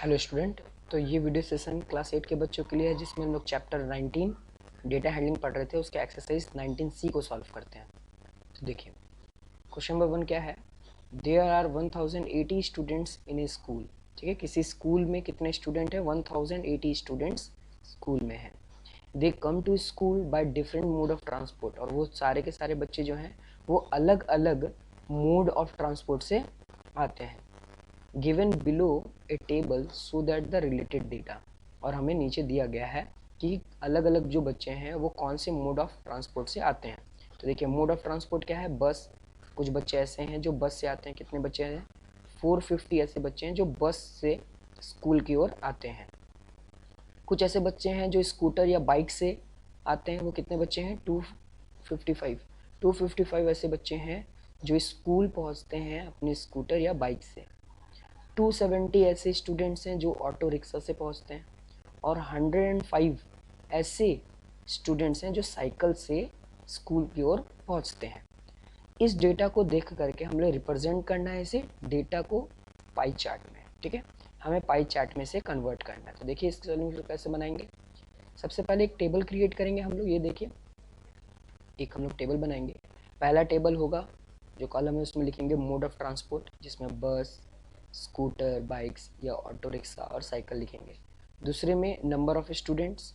Hello student. तो ये video session class 8 के बच्चों के लिए है, जिसमें हम लोग चैप्टर 19 डेटा हैंडलिंग पढ़ रहे थे। उसके एक्सरसाइज 19C को सॉल्व करते हैं। तो देखिए, क्वेश्चन नंबर 1 क्या है। There are 1080 students in a school. ठीक है, किसी स्कूल में कितने स्टूडेंट है? 1080 स्टूडेंट्स स्कूल में है। They come to school by different mode of transport. और वो सारे के सारे बच्चे जो हैं वो अलग अलग मोड ऑफ ट्रांसपोर्ट से आते हैं। Given below A table so that the related data. और हमें नीचे दिया गया है कि अलग अलग जो बच्चे हैं वो कौन से मोड ऑफ ट्रांसपोर्ट से आते हैं। तो देखिए, मोड ऑफ ट्रांसपोर्ट क्या है? बस। कुछ बच्चे ऐसे हैं जो बस से आते हैं। कितने बच्चे हैं? 450 ऐसे बच्चे हैं जो बस से स्कूल की ओर आते हैं। कुछ ऐसे बच्चे हैं जो स्कूटर या बाइक से आते हैं। वो कितने बच्चे हैं? 255। 255 ऐसे बच्चे हैं जो स्कूल पहुंचते हैं अपने स्कूटर या बाइक से। 270 ऐसे स्टूडेंट्स हैं जो ऑटो रिक्शा से पहुंचते हैं। और 105 ऐसे स्टूडेंट्स हैं जो साइकिल से स्कूल की ओर पहुंचते हैं। इस डेटा को देख करके हम लोग रिप्रेजेंट करना है इसे डेटा को पाई चार्ट में। ठीक है, हमें पाई चार्ट में से कन्वर्ट करना है। तो देखिए, इसके सॉल्यूशन कैसे बनाएंगे। सबसे पहले एक टेबल क्रिएट करेंगे हम लोग। ये देखिए, एक हम लोग टेबल बनाएंगे। पहला टेबल होगा, जो कॉलम है उसमें लिखेंगे मोड ऑफ ट्रांसपोर्ट, जिसमें बस, स्कूटर, बाइक्स या ऑटो रिक्शा और साइकिल लिखेंगे। दूसरे में नंबर ऑफ़ स्टूडेंट्स,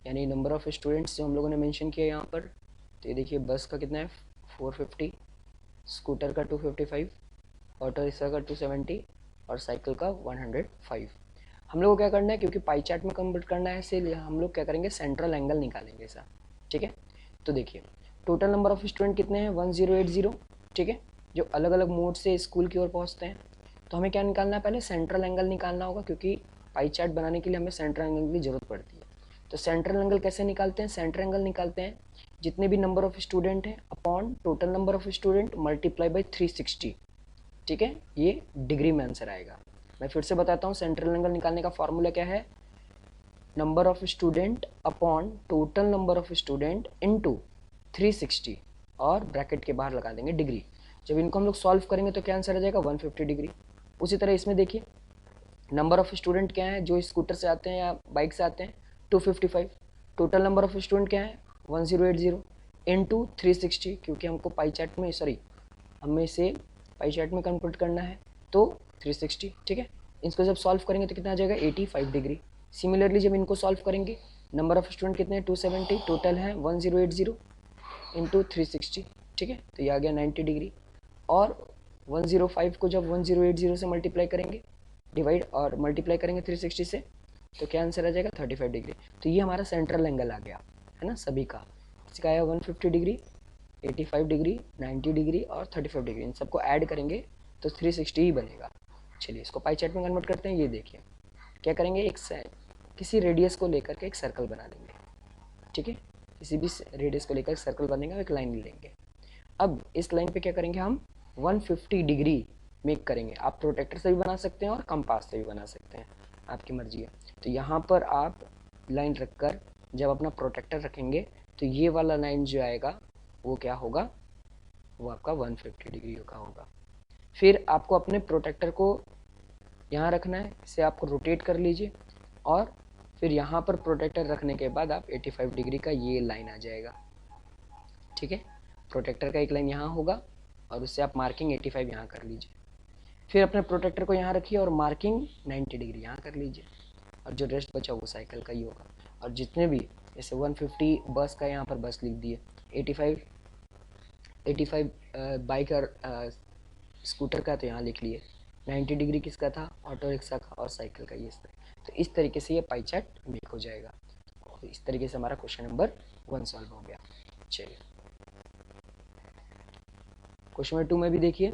यानी नंबर ऑफ़ स्टूडेंट्स जो हम लोगों ने मेंशन किया यहाँ पर। तो ये देखिए, बस का कितना है? 450, स्कूटर का 255, ऑटो रिक्शा का 270 और साइकिल का 105। हम लोग को क्या करना है, क्योंकि पाई चार्ट में कन्वर्ट करना है, इसलिए हम लोग क्या करेंगे, सेंट्रल एंगल निकालेंगे ऐसा। ठीक है, तो देखिए, टोटल नंबर ऑफ़ स्टूडेंट कितने हैं? 1080। ठीक है, जो अलग अलग मोड से स्कूल की ओर पहुँचते हैं। तो हमें क्या निकालना है? पहले सेंट्रल एंगल निकालना होगा, क्योंकि पाई चार्ट बनाने के लिए हमें सेंट्रल एंगल की जरूरत पड़ती है। तो सेंट्रल एंगल कैसे निकालते हैं? सेंट्रल एंगल निकालते हैं जितने भी नंबर ऑफ स्टूडेंट हैं upon total number of student multiply by 360। ठीक है, ये डिग्री में आंसर आएगा। मैं फिर से बताता हूँ, सेंट्रल एंगल निकालने का फॉर्मूला क्या है? Number of student upon total number of student into 360 और ब्रैकेट के बाहर लगा देंगे डिग्री। जब इनको हम लोग सॉल्व करेंगे तो क्या आंसर आ जाएगा? 150 डिग्री। उसी तरह इसमें देखिए, नंबर ऑफ स्टूडेंट क्या है जो स्कूटर से आते हैं या बाइक से आते हैं? 255। टोटल नंबर ऑफ स्टूडेंट क्या है? 1080 इनटू 360, क्योंकि हमको पाई चार्ट में हमें इसे पाई चार्ट में कन्वर्ट करना है, तो 360। ठीक है, इसको जब सॉल्व करेंगे तो कितना आ जाएगा? 85 डिग्री। सिमिलरली जब इनको सॉल्व करेंगे, नंबर ऑफ स्टूडेंट कितने हैं? 270, टोटल है 1080 इंटू 360। ठीक है, तो ये आ गया 90 डिग्री। और 105 को जब 1080 से मल्टीप्लाई करेंगे, डिवाइड और मल्टीप्लाई करेंगे 360 से, तो क्या आंसर आ जाएगा? 35 डिग्री। तो ये हमारा सेंट्रल एंगल आ गया है ना सभी का। इसका आया 150 डिग्री, 85 डिग्री, 90 डिग्री और 35 डिग्री। इन सबको ऐड करेंगे तो 360 ही बनेगा। चलिए, इसको पाई चार्ट में कन्वर्ट करते हैं। ये देखिए, क्या करेंगे, किसी रेडियस को लेकर के एक सर्कल बना लेंगे। ठीक है, किसी भी रेडियस को लेकर सर्कल बनेगा, एक लाइन लेंगे। अब इस लाइन पे क्या करेंगे, हम 150 डिग्री मेक करेंगे। आप प्रोटेक्टर से भी बना सकते हैं और कंपास से भी बना सकते हैं, आपकी मर्जी है। तो यहाँ पर आप लाइन रखकर जब अपना प्रोटेक्टर रखेंगे तो ये वाला लाइन जो आएगा वो क्या होगा? वो आपका 150 डिग्री का होगा। फिर आपको अपने प्रोटेक्टर को यहाँ रखना है, इसे आपको रोटेट कर लीजिए और फिर यहाँ पर प्रोटेक्टर रखने के बाद आप 85 डिग्री का ये लाइन आ जाएगा। ठीक है, प्रोटेक्टर का एक लाइन यहाँ होगा और उससे आप मार्किंग 85 यहाँ कर लीजिए। फिर अपने प्रोटेक्टर को यहाँ रखिए और मार्किंग 90 डिग्री यहाँ कर लीजिए। और जो रेस्ट बचा वो साइकिल का ही होगा। और जितने भी, जैसे 150 बस का यहाँ पर बस लिख दिए, 85 बाइक और स्कूटर का तो यहाँ लिख लिए, 90 डिग्री किसका था? ऑटो रिक्शा का और साइकिल का। ये तो इस तरीके से ये पाई चार्ट मेक हो जाएगा। और इस तरीके से हमारा क्वेश्चन नंबर 1 सॉल्व हो गया। चलिए, क्वेश्चन नंबर 2 में भी देखिए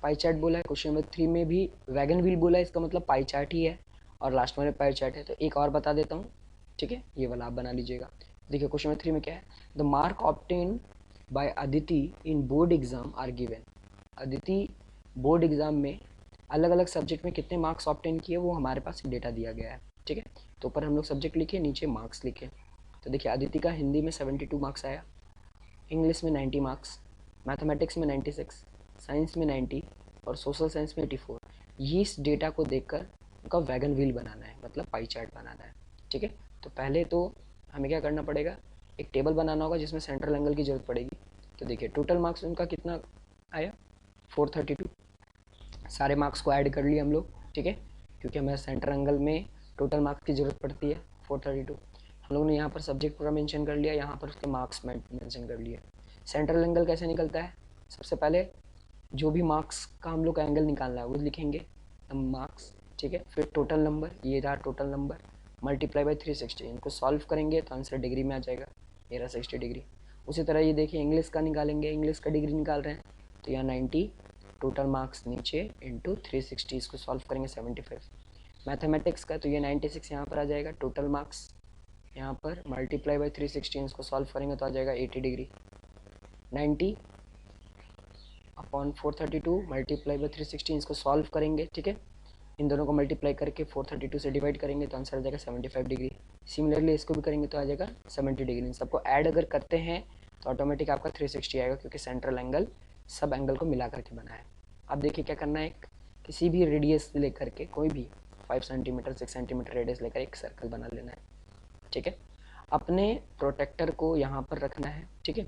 पाई चार्ट बोला है। क्वेश्चन नंबर 3 में भी वैगन व्हील बोला है, इसका मतलब पाई चार्ट ही है। और लास्ट में पाई चार्ट है। तो एक और बता देता हूँ, ठीक है, ये वाला आप बना लीजिएगा। देखिए, क्वेश्चन नंबर 3 में क्या है? The mark obtain by Aditi in board exam are given. Aditi board exam में अलग अलग सब्जेक्ट में कितने मार्क्स ऑब्टेन किए वो हमारे पास डेटा दिया गया है। ठीक है, तो ऊपर हम लोग सब्जेक्ट लिखे, नीचे मार्क्स लिखे। तो देखिए, अदिति का हिंदी में 72 मार्क्स आया, इंग्लिश में 90 मार्क्स, मैथमेटिक्स में 96, साइंस में 90 और सोशल साइंस में 84। ये इस डेटा को देखकर उनका वैगन व्हील बनाना है, मतलब पाई चार्ट बनाना है। ठीक है, तो पहले तो हमें क्या करना पड़ेगा, एक टेबल बनाना होगा जिसमें सेंट्रल एंगल की जरूरत पड़ेगी। तो देखिए टोटल मार्क्स उनका कितना आया, 432। सारे मार्क्स को ऐड कर लिए हम लोग। ठीक है, क्योंकि हमें सेंटर एंगल में टोटल मार्क्स की ज़रूरत पड़ती है 432। हम लोगों ने यहाँ पर सब्जेक्ट पूरा मेंशन कर लिया, यहाँ पर उसके मार्क्स मेंशन कर लिए। सेंट्रल एंगल कैसे निकलता है, सबसे पहले जो भी मार्क्स का हम लोग का एंगल निकालना है वो लिखेंगे मार्क्स। ठीक है, फिर टोटल नंबर, ये रहा टोटल नंबर, मल्टीप्लाई बाई 360। इनको सॉल्व करेंगे तो आंसर डिग्री में आ जाएगा, ये रहा 60 डिग्री। उसी तरह ये देखिए इंग्लिश का निकालेंगे, इंग्लिश का डिग्री निकाल रहे हैं तो यहाँ 90, टोटल मार्क्स नीचे इंटू 360, इसको सॉल्व करेंगे 75। मैथमेटिक्स का तो ये 96 यहाँ पर आ जाएगा, टोटल मार्क्स यहाँ पर मल्टीप्लाई बाई 360, इसको सॉल्व करेंगे तो आ जाएगा 80 डिग्री। 90 अपॉन 432 मल्टीप्लाई बाई 360, इसको सॉल्व करेंगे। ठीक है, इन दोनों को मल्टीप्लाई करके 432 से डिवाइड करेंगे तो आंसर आ जाएगा 75 डिग्री। सिमिलरली इसको भी करेंगे तो आ जाएगा 70 डिग्री। इन सबको ऐड अगर करते हैं तो ऑटोमेटिक आपका 360 आएगा, क्योंकि सेंट्रल एंगल सब एंगल को मिला करके बना है। अब देखिए क्या करना है, किसी भी रेडियस लेकर के, कोई भी 5 सेंटीमीटर 6 सेंटीमीटर रेडियस लेकर एक सर्कल बना लेना है। ठीक है, अपने प्रोटेक्टर को यहाँ पर रखना है। ठीक है,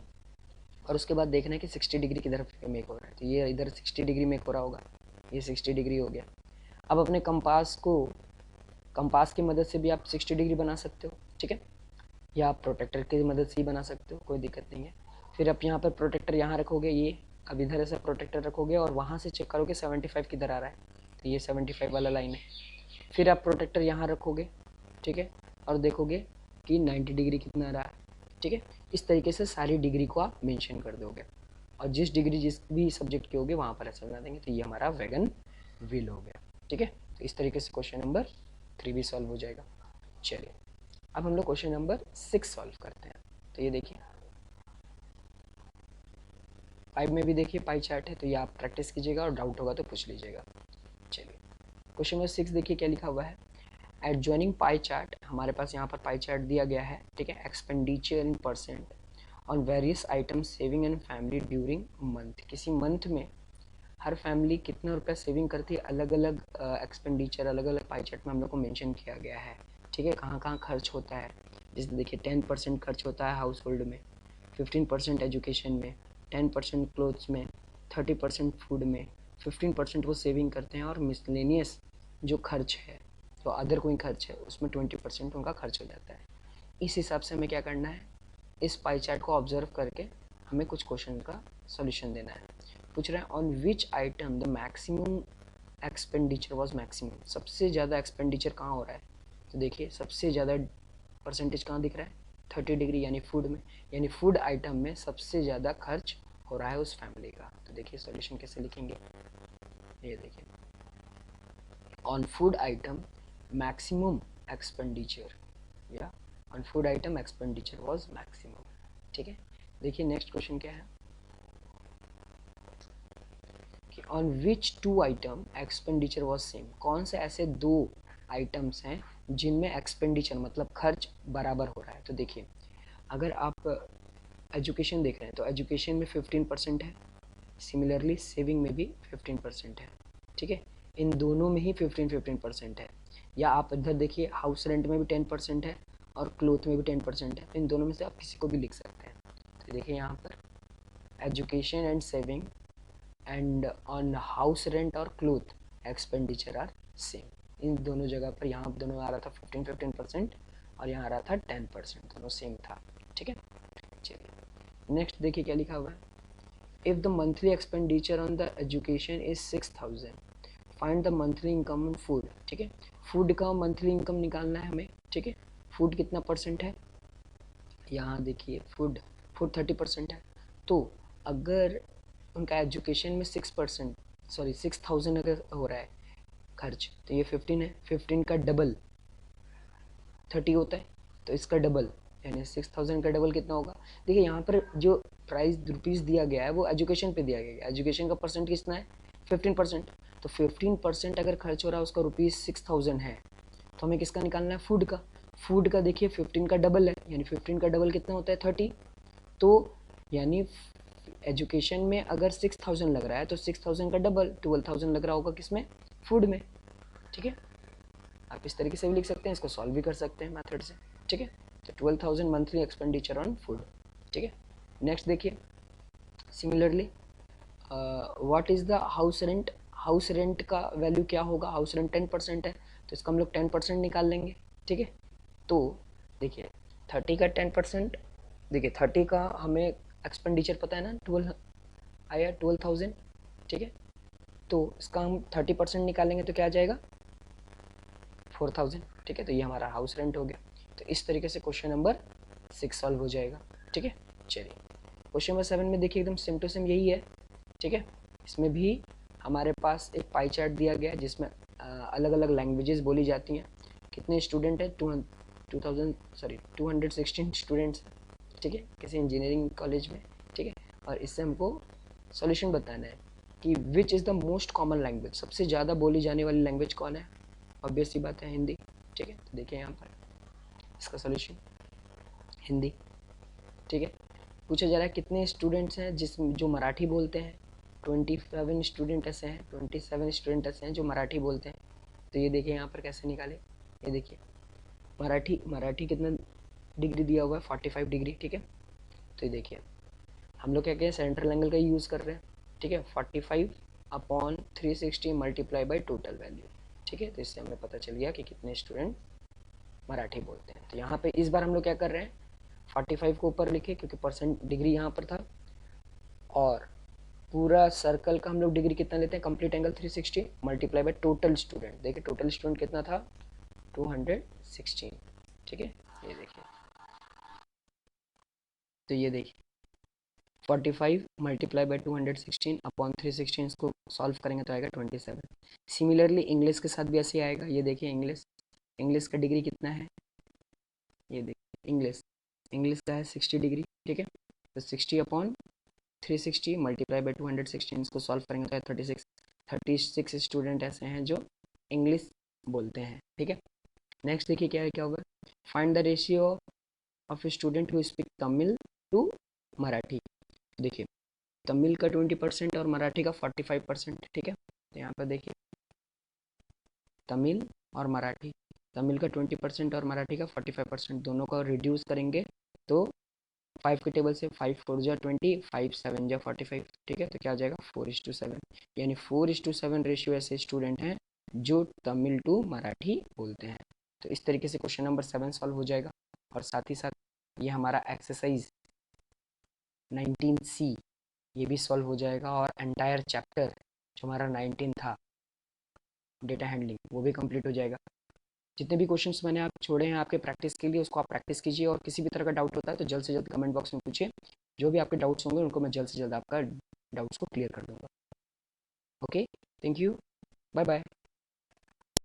और उसके बाद देखना है कि 60 डिग्री की तरफ मेक हो रहा है, तो ये इधर 60 डिग्री मेक हो रहा होगा, ये 60 डिग्री हो गया। अब अपने कंपास की मदद से भी आप 60 डिग्री बना सकते हो। ठीक है, या आप प्रोटेक्टर की मदद से ही बना सकते हो, कोई दिक्कत नहीं है। फिर आप यहाँ पर प्रोटेक्टर यहाँ रखोगे, ये अब इधर ऐसा प्रोटेक्टर रखोगे और वहाँ से चेक करोगे 75 किधर आ रहा है, तो ये 75 वाला लाइन है। फिर आप प्रोटेक्टर यहाँ रखोगे। ठीक है, और देखोगे कि 90 डिग्री कितना आ रहा है। ठीक है, इस तरीके से सारी डिग्री को आप मेंशन कर दोगे, और जिस डिग्री जिस भी सब्जेक्ट की होगी वहाँ पर ऐसा बना देंगे, तो ये हमारा वैगन व्हील हो गया। ठीक है, तो इस तरीके से क्वेश्चन नंबर 3 भी सॉल्व हो जाएगा। चलिए अब हम लोग क्वेश्चन नंबर 6 सॉल्व करते हैं। तो ये देखिए 5 में भी देखिए पाई चार्ट है, तो ये आप प्रैक्टिस कीजिएगा और डाउट होगा तो पूछ लीजिएगा। चलिए क्वेश्चन नंबर 6 देखिए क्या लिखा हुआ है, एडजॉइनिंग पाई चार्ट। हमारे पास यहाँ पर पाई चार्ट दिया गया है। ठीक है, expenditure in percent on various items saving and family during month. किसी मंथ में हर फैमिली कितना रुपया सेविंग करती है, अलग अलग एक्सपेंडिचर अलग अलग पाई चार्ट में हम लोग को मेंशन किया गया है। ठीक है, कहाँ कहाँ खर्च होता है, जैसे देखिए 10% खर्च होता है हाउस होल्ड में, 15% एजुकेशन में, 10% क्लोथ्स में, 30% फूड में, 15% वो सेविंग करते हैं, और मिसलेनियस जो खर्च है, जो अदर कोई खर्च है, उसमें 20% उनका खर्च हो जाता है। इस हिसाब से हमें क्या करना है, इस पाई चार्ट को ऑब्जर्व करके हमें कुछ क्वेश्चन का सॉल्यूशन देना है। पूछ रहा है on which item the maximum expenditure was maximum. सबसे ज़्यादा एक्सपेंडिचर कहाँ हो रहा है, तो देखिए सबसे ज़्यादा परसेंटेज कहाँ दिख रहा है, 30 डिग्री, यानी फूड में, यानी फूड आइटम में सबसे ज़्यादा खर्च हो रहा है उस फैमिली का। तो देखिए सॉल्यूशन कैसे लिखेंगे, ये देखिए on food item maximum expenditure, या on food item expenditure was maximum. ठीक है, देखिए नेक्स्ट क्वेश्चन क्या है कि on which two item expenditure was same. कौन से ऐसे दो आइटम्स हैं जिनमें एक्सपेंडिचर मतलब खर्च बराबर हो रहा है। तो देखिए अगर आप एजुकेशन देख रहे हैं तो एजुकेशन में 15% है, सिमिलरली सेविंग में भी 15% है। ठीक है, इन दोनों में ही 15% है। या आप इधर देखिए हाउस रेंट में भी 10% है और क्लोथ में भी 10% है, तो इन दोनों में से आप किसी को भी लिख सकते हैं। तो देखिए यहाँ पर education and saving and on house rent और क्लोथ एक्सपेंडिचर आर सेम। इन दोनों जगह पर यहाँ दोनों आ रहा था 15% और यहाँ आ रहा था 10%, दोनों सेम था। ठीक है, चलिए नेक्स्ट देखिए क्या लिखा हुआ है, if the monthly expenditure on the education is 6000, find the monthly income on food. ठीक है, फूड का मंथली इनकम निकालना है हमें। ठीक है, फूड कितना परसेंट है, यहाँ देखिए फूड 30% है, तो अगर उनका एजुकेशन में 6,000 अगर हो रहा है खर्च, तो ये 15 है, 15 का डबल 30 होता है, तो इसका डबल यानी 6,000 का डबल कितना होगा। देखिए यहाँ पर जो प्राइस रुपीज़ दिया गया है वो एजुकेशन पे दिया गया है, एजुकेशन का परसेंट कितना है 15%, तो 15% अगर खर्च हो रहा है उसका ₹6,000 है, तो हमें किसका निकालना है, फूड का। फूड का देखिए 15 का डबल है, यानी 15 का डबल कितना होता है 30, तो यानी एजुकेशन में अगर 6,000 लग रहा है तो 6,000 का डबल 12,000 लग रहा होगा किसमें, फूड में। ठीक है, आप इस तरीके से भी लिख सकते हैं, इसको सॉल्व भी कर सकते हैं मेथड से, ठीक है। तो 12,000 मंथली एक्सपेंडिचर ऑन फूड, ठीक है। नेक्स्ट देखिए, similarly what is the house rent, house rent का वैल्यू क्या होगा, हाउस रेंट 10% है, तो इसका हम लोग 10% निकाल लेंगे, ठीक है। तो देखिए 30 का 10%, देखिए 30 का हमें एक्सपेंडिचर पता है ना, 12 आया 12,000, ठीक है। तो इसका हम 30% निकालेंगे तो क्या आ जाएगा 4,000, ठीक है। तो ये हमारा हाउस रेंट हो गया। तो इस तरीके से क्वेश्चन नंबर 6 सॉल्व हो जाएगा, ठीक है। चलिए क्वेश्चन नंबर 7 में देखिए एकदम सेम टू सेम यही है, ठीक है। इसमें भी हमारे पास एक पाई चार्ट दिया गया है जिसमें अलग अलग लैंग्वेजेस बोली जाती हैं। कितने स्टूडेंट हैं, 216 स्टूडेंट्स, ठीक है, किसी इंजीनियरिंग कॉलेज में, ठीक है। और इससे हमको सॉल्यूशन बताना है कि which is the most common language, सबसे ज़्यादा बोली जाने वाली लैंग्वेज कौन है। ऑब्वियस सी बात है हिंदी, ठीक है। तो देखिए यहाँ पर इसका सॉल्यूशन हिंदी, ठीक है। पूछा जा रहा है कितने स्टूडेंट्स हैं जो मराठी बोलते हैं। 27 स्टूडेंट ऐसे हैं, 27 स्टूडेंट ऐसे हैं जो मराठी बोलते हैं। तो ये देखिए यहाँ पर कैसे निकाले, ये देखिए मराठी कितना डिग्री दिया हुआ है, 45 डिग्री, ठीक है। तो ये देखिए हम लोग क्या कहें, सेंट्रल एंगल का यूज़ कर रहे हैं, ठीक है। 45/360 मल्टीप्लाई बाई टोटल वैल्यू, ठीक है। तो इससे हमें पता चल गया कि कितने स्टूडेंट मराठी बोलते हैं। तो यहाँ पे इस बार हम लोग क्या कर रहे हैं, 45 को ऊपर लिखे क्योंकि परसेंट डिग्री यहाँ पर था, और पूरा सर्कल का हम लोग डिग्री कितना लेते हैं, complete angle 360 multiply by total student. देखिए टोटल स्टूडेंट कितना था, 216, ठीक है। ये देखिए, तो ये देखिए 45 मल्टीप्लाई बाय 216 अपॉन 316, इसको सॉल्व करेंगे तो आएगा 27। सिमिलरली इंग्लिश के साथ भी ऐसे आएगा। ये देखिए इंग्लिश का डिग्री कितना है, ये देखिए इंग्लिश का है 60 डिग्री, ठीक है। तो 60 अपॉन 360 मल्टीप्लाई बाई 216, इसको सॉल्व करेंगे तो 36 स्टूडेंट ऐसे हैं जो इंग्लिश बोलते हैं, ठीक है। नेक्स्ट देखिए क्या होगा, find the ratio of student who speak Tamil to Marathi. देखिए तमिल का 20% और मराठी का 45%, ठीक है। तो यहाँ पर देखिए तमिल और मराठी, तमिल का 20% और मराठी का 45%, दोनों का रिड्यूस करेंगे तो 5 के टेबल से 5 4 जा 20, 5 7 जा 45, ठीक है। तो क्या आ जाएगा 4:7, यानी 4:7 रेशियो ऐसे स्टूडेंट हैं जो तमिल टू मराठी बोलते हैं। तो इस तरीके से क्वेश्चन नंबर 7 सॉल्व हो जाएगा। और साथ ही साथ ये हमारा एक्सरसाइज 19C ये भी सॉल्व हो जाएगा, और एंटायर चैप्टर जो हमारा 19 था डेटा हैंडलिंग वो भी कंप्लीट हो जाएगा। जितने भी क्वेश्चंस मैंने आप छोड़े हैं आपके प्रैक्टिस के लिए, उसको आप प्रैक्टिस कीजिए, और किसी भी तरह का डाउट होता है तो जल्द से जल्द कमेंट बॉक्स में पूछिए। जो भी आपके डाउट्स होंगे उनको मैं जल्द से जल्द आपका डाउट्स को क्लियर कर दूंगा। Okay, thank you, bye bye.